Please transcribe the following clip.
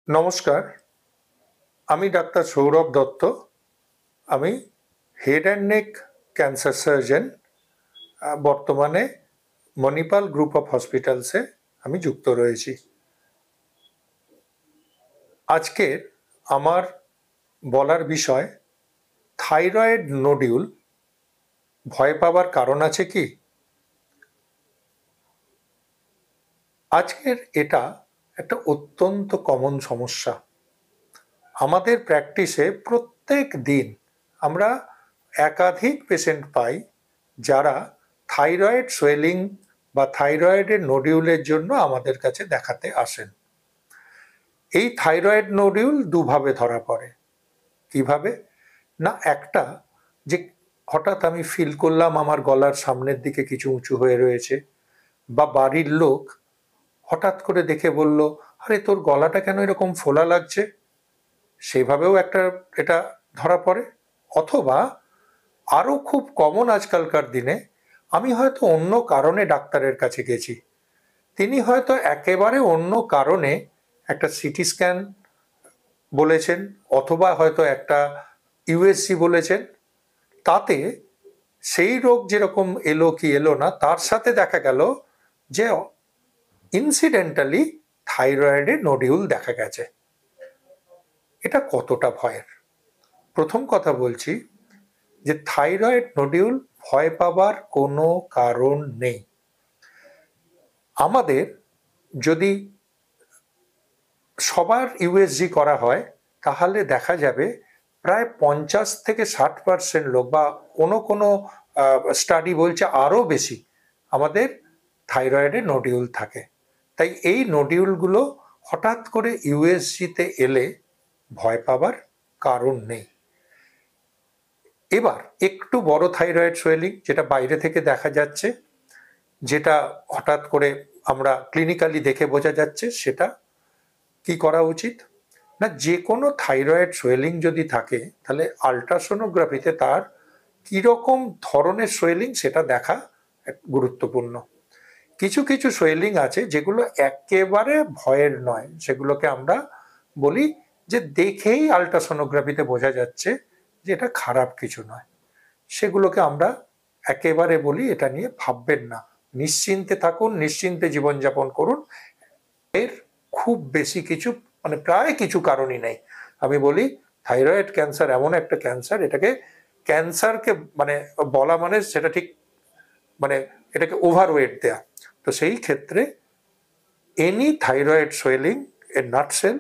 নমস্কার, আমি ডাক্তার সৌরভ দত্ত। আমি head and neck cancer surgeon. বর্তমানে মণিপাল গ্রুপ অফ হসপিটালসে আমি যুক্ত রয়েছি। আজকের আমার বলার বিষয় থাইরয়েড নোডিউল। ভয় পাওয়ার কারণ আছে কি? আজকের এটা একটা অত্যন্ত কমন সমস্যা। আমাদের প্র্যাকটিসে প্রত্যেক দিন আমরা একাধিক পেশেন্ট পাই যারা থাইরয়েড সোয়েলিং বা থাইরয়েডের নোডিউলের জন্য আমাদের কাছে দেখাতে আসেন। এই থাইরয়েড নোডিউল দুভাবে ধরা পড়ে। কিভাবে? না, একটা যে হঠাৎ আমি ফিল করলাম আমার গলার সামনের দিকে কিছু উঁচু হয়ে রয়েছে, বা বাড়ির লোক হঠাৎ করে দেখে বলল, আরে তোর গলাটা কেন এরকম ফোলা লাগছে, সেভাবেও একটা এটা ধরা পড়ে। অথবা আরও খুব কমন আজকালকার দিনে, আমি হয়তো অন্য কারণে ডাক্তারের কাছে গেছি, তিনি হয়তো একেবারে অন্য কারণে একটা সিটি স্ক্যান বলেছেন, অথবা হয়তো একটা ইউএসজি বলেছেন। তাতে সেই রোগ যেরকম এলো কি এলো না, তার সাথে দেখা গেল যে ইনসিডেন্টালি থাইরয়েডে নোডিউল দেখা গেছে। এটা কতটা ভয়ের? প্রথম কথা বলছি যে থাইরয়েড নোডিউল ভয় পাবার কোনো কারণ নেই। আমাদের যদি সবার ইউএসজি করা হয় তাহলে দেখা যাবে প্রায় 50-60% লোক, বা কোনো কোনো স্টাডি বলছে আরও বেশি, আমাদের থাইরয়েডে নোডিউল থাকে। তাই এই নোডিউলগুলো হঠাৎ করে ইউএসজিতে এলে ভয় পাবার কারণ নেই। এবার একটু বড় থাইরয়েড সোয়েলিং, যেটা বাইরে থেকে দেখা যাচ্ছে, যেটা হঠাৎ করে আমরা ক্লিনিক্যালি দেখে বোঝা যাচ্ছে, সেটা কি করা উচিত? না, যে কোনো থাইরয়েড সোয়েলিং যদি থাকে তাহলে আল্ট্রাসোনোগ্রাফিতে তার কিরকম ধরনের সোয়েলিং সেটা দেখা গুরুত্বপূর্ণ। কিছু কিছু সোয়েলিং আছে যেগুলো একেবারে ভয়ের নয়, সেগুলোকে আমরা বলি যে দেখেই আল্ট্রাসোনোগ্রাফিতে বোঝা যাচ্ছে যে এটা খারাপ কিছু নয়। সেগুলোকে আমরা একেবারে বলি এটা নিয়ে ভাববেন না, নিশ্চিন্তে থাকুন, নিশ্চিন্তে জীবনযাপন করুন। এর খুব বেশি কিছু, মানে প্রায় কিছু কারণই নেই। আমি বলি থাইরয়েড ক্যান্সার এমন একটা ক্যান্সার, এটাকে ক্যান্সারকে মানে বলা মানে সেটা ঠিক, মানে এটাকে ওভারওয়েট দেয়া। তো সেই ক্ষেত্রে any thyroid swelling a nutshell